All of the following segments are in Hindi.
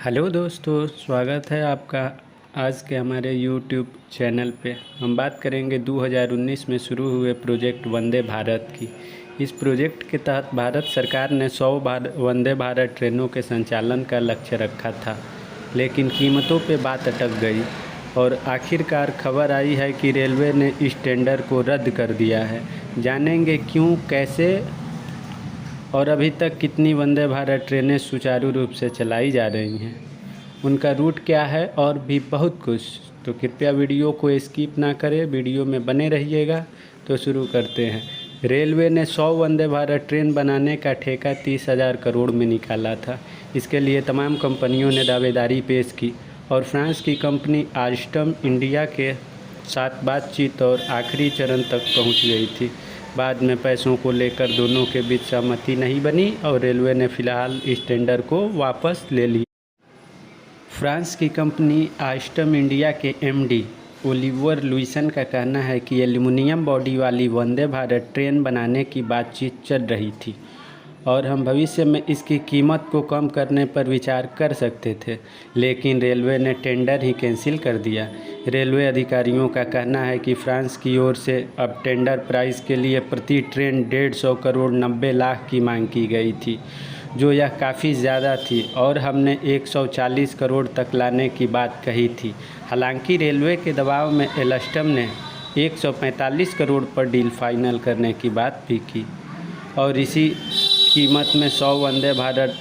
हेलो दोस्तों, स्वागत है आपका आज के हमारे यूट्यूब चैनल पे। हम बात करेंगे 2019 में शुरू हुए प्रोजेक्ट वंदे भारत की। इस प्रोजेक्ट के तहत भारत सरकार ने 100 वंदे भारत ट्रेनों के संचालन का लक्ष्य रखा था, लेकिन कीमतों पे बात अटक गई और आखिरकार खबर आई है कि रेलवे ने इस टेंडर को रद्द कर दिया है। जानेंगे क्यों, कैसे और अभी तक कितनी वंदे भारत ट्रेनें सुचारू रूप से चलाई जा रही हैं, उनका रूट क्या है और भी बहुत कुछ। तो कृपया वीडियो को स्किप ना करें, वीडियो में बने रहिएगा। तो शुरू करते हैं। रेलवे ने 100 वंदे भारत ट्रेन बनाने का ठेका 30,000 करोड़ में निकाला था। इसके लिए तमाम कंपनियों ने दावेदारी पेश की और फ्रांस की कंपनी आल्स्टम इंडिया के साथ बातचीत और आखिरी चरण तक पहुंच गई थी। बाद में पैसों को लेकर दोनों के बीच सहमति नहीं बनी और रेलवे ने फिलहाल इस टेंडर को वापस ले लिया। फ्रांस की कंपनी आल्स्टम इंडिया के एमडी ओलिवर लुइसन का कहना है कि एल्युमिनियम बॉडी वाली वंदे भारत ट्रेन बनाने की बातचीत चल रही थी और हम भविष्य में इसकी कीमत को कम करने पर विचार कर सकते थे, लेकिन रेलवे ने टेंडर ही कैंसिल कर दिया। रेलवे अधिकारियों का कहना है कि फ्रांस की ओर से अब टेंडर प्राइस के लिए प्रति ट्रेन 150 करोड़ 90 लाख की मांग की गई थी, जो यह काफ़ी ज़्यादा थी और हमने 140 करोड़ तक लाने की बात कही थी। हालांकि रेलवे के दबाव में एल्स्टम ने 145 करोड़ पर डील फाइनल करने की बात भी की और इसी कीमत में 100 वंदे भारत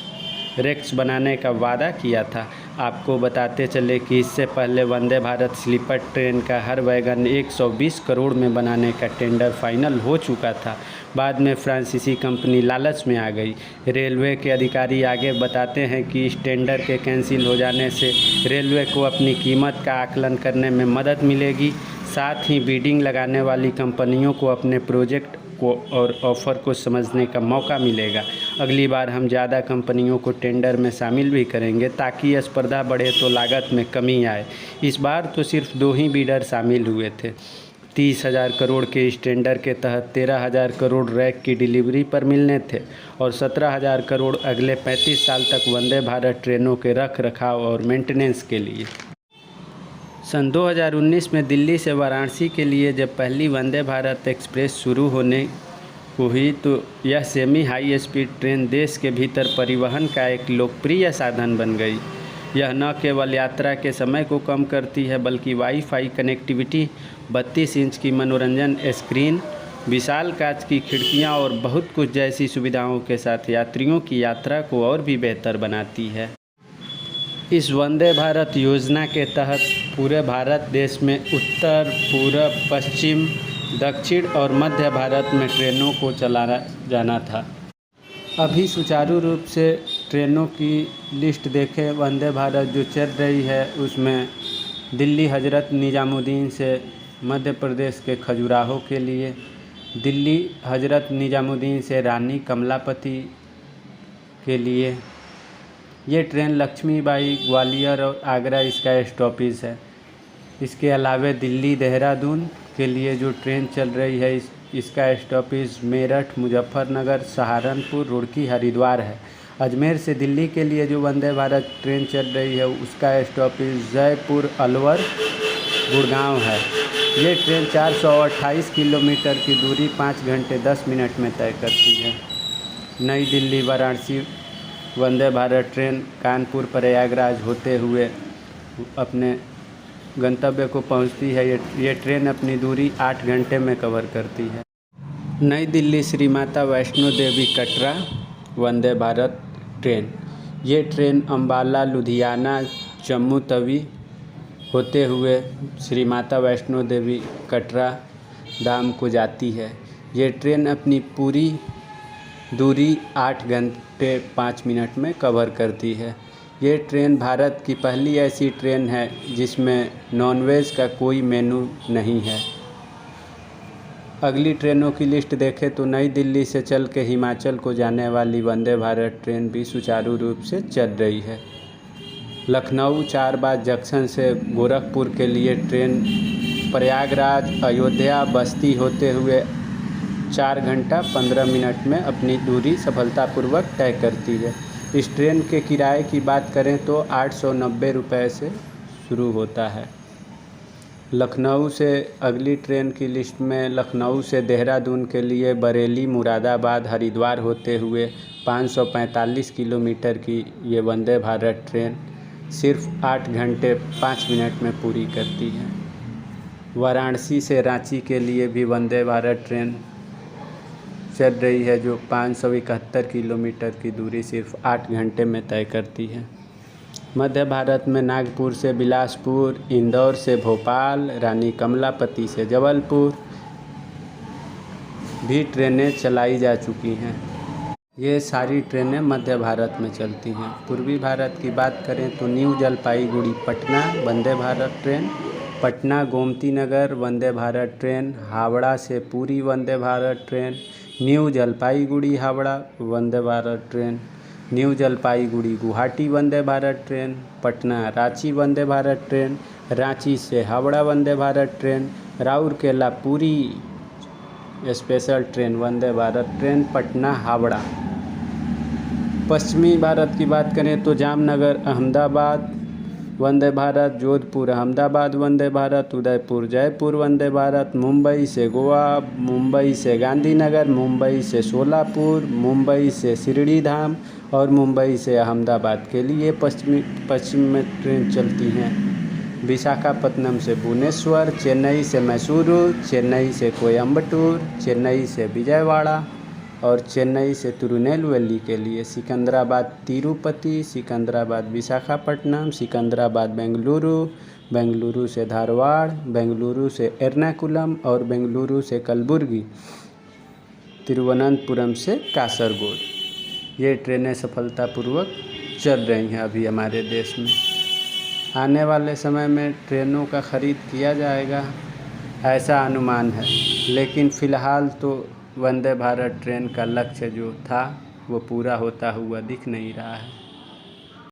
रेक्स बनाने का वादा किया था। आपको बताते चले कि इससे पहले वंदे भारत स्लीपर ट्रेन का हर वैगन 120 करोड़ में बनाने का टेंडर फाइनल हो चुका था। बाद में फ्रांसीसी कंपनी लालच में आ गई। रेलवे के अधिकारी आगे बताते हैं कि इस टेंडर के कैंसिल हो जाने से रेलवे को अपनी कीमत का आकलन करने में मदद मिलेगी, साथ ही बिडिंग लगाने वाली कंपनियों को अपने प्रोजेक्ट को और ऑफ़र को समझने का मौका मिलेगा। अगली बार हम ज़्यादा कंपनियों को टेंडर में शामिल भी करेंगे ताकि स्पर्धा बढ़े तो लागत में कमी आए। इस बार तो सिर्फ 2 ही बिडर शामिल हुए थे। 30,000 करोड़ के इस टेंडर के तहत 13,000 करोड़ रैक की डिलीवरी पर मिलने थे और 17,000 करोड़ अगले 35 साल तक वंदे भारत ट्रेनों के रख रखाव और मेंटेनेंस के लिए। सन 2019 में दिल्ली से वाराणसी के लिए जब पहली वंदे भारत एक्सप्रेस शुरू होने को हुई तो यह सेमी हाई स्पीड ट्रेन देश के भीतर परिवहन का एक लोकप्रिय साधन बन गई। यह न केवल यात्रा के समय को कम करती है बल्कि वाईफाई कनेक्टिविटी, 32 इंच की मनोरंजन स्क्रीन, विशाल कांच की खिड़कियां और बहुत कुछ जैसी सुविधाओं के साथ यात्रियों की यात्रा को और भी बेहतर बनाती है। इस वंदे भारत योजना के तहत पूरे भारत देश में उत्तर, पूरब, पश्चिम, दक्षिण और मध्य भारत में ट्रेनों को चलाया जाना था। अभी सुचारू रूप से ट्रेनों की लिस्ट देखें। वंदे भारत जो चल रही है उसमें दिल्ली हज़रत निज़ामुद्दीन से मध्य प्रदेश के खजुराहो के लिए, दिल्ली हज़रत निज़ामुद्दीन से रानी कमलापति के लिए, ये ट्रेन लक्ष्मीबाई, ग्वालियर और आगरा इसका स्टॉपेज है। इसके अलावा दिल्ली देहरादून के लिए जो ट्रेन चल रही है इसका स्टॉपेज मेरठ, मुजफ्फरनगर, सहारनपुर, रुड़की, हरिद्वार है। अजमेर से दिल्ली के लिए जो वंदे भारत ट्रेन चल रही है उसका स्टॉपेज जयपुर, अलवर, गुड़गांव है। ये ट्रेन 428 किलोमीटर की दूरी 5 घंटे 10 मिनट में तय करती है। नई दिल्ली वाराणसी वंदे भारत ट्रेन कानपुर, प्रयागराज होते हुए अपने गंतव्य को पहुंचती है। ये ट्रेन अपनी दूरी 8 घंटे में कवर करती है। नई दिल्ली श्री माता वैष्णो देवी कटरा वंदे भारत ट्रेन, ये ट्रेन अम्बाला, लुधियाना, जम्मू तवी होते हुए श्री माता वैष्णो देवी कटरा धाम को जाती है। ये ट्रेन अपनी पूरी दूरी 8 घंटे 5 मिनट में कवर करती है। ये ट्रेन भारत की पहली ऐसी ट्रेन है जिसमें नॉनवेज का कोई मेनू नहीं है। अगली ट्रेनों की लिस्ट देखें तो नई दिल्ली से चल के हिमाचल को जाने वाली वंदे भारत ट्रेन भी सुचारू रूप से चल रही है। लखनऊ चारबाग जंक्शन से गोरखपुर के लिए ट्रेन प्रयागराज, अयोध्या, बस्ती होते हुए 4 घंटा 15 मिनट में अपनी दूरी सफलतापूर्वक तय करती है। इस ट्रेन के किराए की बात करें तो 890 रुपये से शुरू होता है। लखनऊ से अगली ट्रेन की लिस्ट में लखनऊ से देहरादून के लिए बरेली, मुरादाबाद, हरिद्वार होते हुए 545 किलोमीटर की ये वंदे भारत ट्रेन सिर्फ 8 घंटे 5 मिनट में पूरी करती है। वाराणसी से रांची के लिए भी वंदे भारत ट्रेन चल रही है, जो 571 किलोमीटर की दूरी सिर्फ 8 घंटे में तय करती है। मध्य भारत में नागपुर से बिलासपुर, इंदौर से भोपाल, रानी कमलापति से जबलपुर भी ट्रेनें चलाई जा चुकी हैं। ये सारी ट्रेनें मध्य भारत में चलती हैं। पूर्वी भारत की बात करें तो new Jalpaiguri Patna Vande Bharat train, Patna Gomti Nagar Vande Bharat train, Howrah से Puri Vande Bharat train, new Jalpaiguri Howrah Vande Bharat train, new Jalpaiguri Guwahati Vande Bharat train, Patna Ranchi Vande Bharat train, Ranchi से Howrah Vande Bharat train, Rourkela Puri special train Vande Bharat train, Patna Howrah. पश्चिमी भारत की बात करें तो जामनगर अहमदाबाद वंदे भारत, जोधपुर अहमदाबाद वंदे भारत, उदयपुर जयपुर वंदे भारत, मुंबई से गोवा, मुंबई से गांधीनगर, मुंबई से सोलापुर, मुंबई से शिरडी धाम और मुंबई से अहमदाबाद के लिए पश्चिम में ट्रेन चलती हैं। विशाखापत्तनम से भुवनेश्वर, चेन्नई से मैसूरू, चेन्नई से कोयम्बटूर, चेन्नई से विजयवाड़ा और चेन्नई से तिरुनेलवेली के लिए सिकंदराबाद तिरुपति, सिकंदराबाद विशाखापट्टनम, सिकंदराबाद बेंगलुरु, बेंगलुरु से धारवाड़, बेंगलुरु से एर्नाकुलम और बेंगलुरु से कलबुर्गी, तिरुवनंतपुरम से कासरगोड। ये ट्रेनें सफलतापूर्वक चल रही हैं अभी हमारे देश में। आने वाले समय में ट्रेनों का ख़रीद किया जाएगा ऐसा अनुमान है, लेकिन फ़िलहाल तो वंदे भारत ट्रेन का लक्ष्य जो था वो पूरा होता हुआ दिख नहीं रहा है।